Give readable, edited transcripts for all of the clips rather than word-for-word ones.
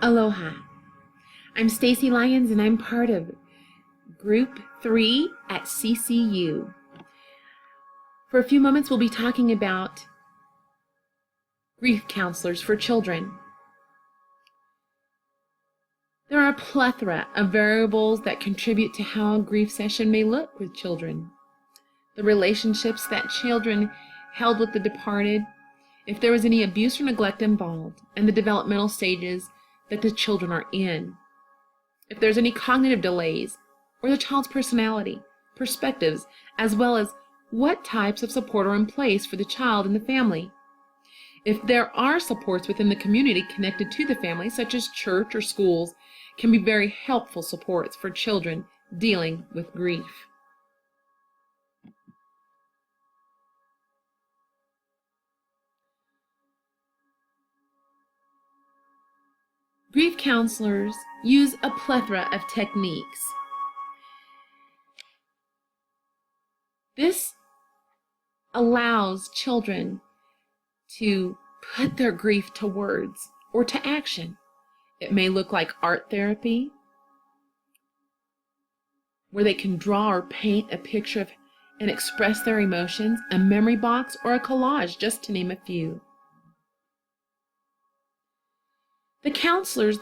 Aloha. I'm Stacy Lyons and I'm part of Group 3 at CCU. For a few moments we'll be talking about grief counselors for children. There are a plethora of variables that contribute to how a grief session may look with children. The relationships that children held with the departed, if there was any abuse or neglect involved, and the developmental stages that the children are in. If there's any cognitive delays, or the child's personality, perspectives, as well as what types of support are in place for the child and the family. If there are supports within the community connected to the family, such as church or schools, can be very helpful supports for children dealing with grief. Grief counselors use a plethora of techniques. This allows children to put their grief to words or to action. It may look like art therapy, where they can draw or paint a picture of and express their emotions, a memory box, or a collage, just to name a few. The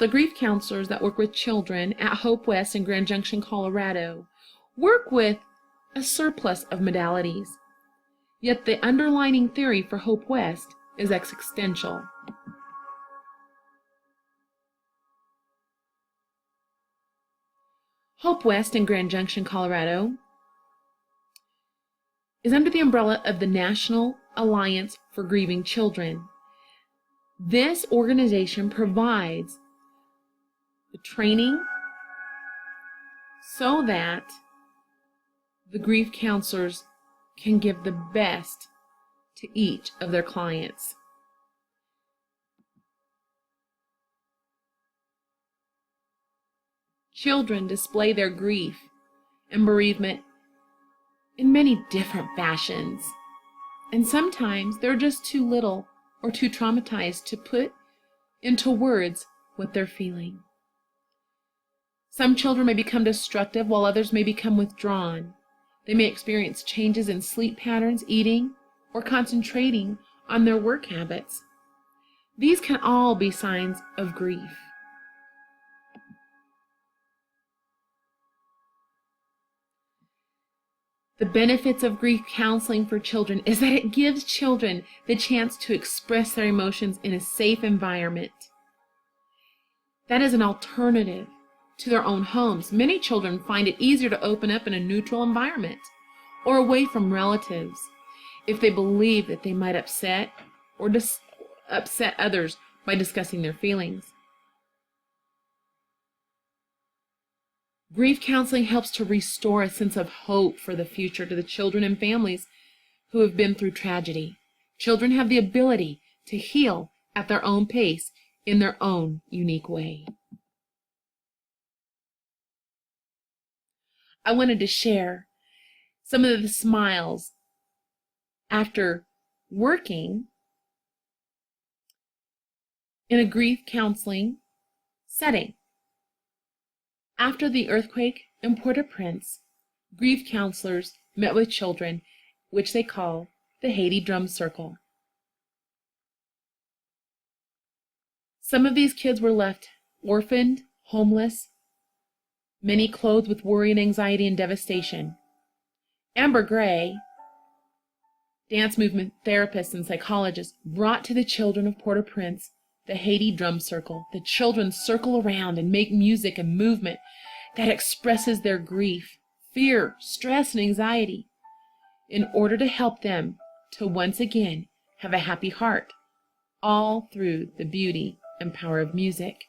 grief counselors that work with children at Hope West in Grand Junction, Colorado, work with a surplus of modalities. Yet the underlying theory for Hope West is existential. Hope West in Grand Junction, Colorado is under the umbrella of the National Alliance for Grieving Children. This organization provides the training so that the grief counselors can give the best to each of their clients. Children display their grief and bereavement in many different fashions, and sometimes they're just too little or too traumatized to put into words what they're feeling. Some children may become destructive while others may become withdrawn. They may experience changes in sleep patterns, eating, or concentrating on their work habits. These can all be signs of grief. The benefits of grief counseling for children is that it gives children the chance to express their emotions in a safe environment. That is an alternative to their own homes. Many children find it easier to open up in a neutral environment or away from relatives if they believe that they might upset others by discussing their feelings. Grief counseling helps to restore a sense of hope for the future to the children and families who have been through tragedy. Children have the ability to heal at their own pace in their own unique way. I wanted to share some of the smiles after working in a grief counseling setting. After the earthquake in Port-au-Prince, grief counselors met with children, which they call the Haiti Drum Circle. Some of these kids were left orphaned, homeless, many clothed with worry and anxiety and devastation. Amber Gray, dance movement therapist and psychologist, brought to the children of Port-au-Prince the Haiti Drum Circle. The children circle around and make music and movement that expresses their grief, fear, stress, and anxiety in order to help them to once again have a happy heart, all through the beauty and power of music.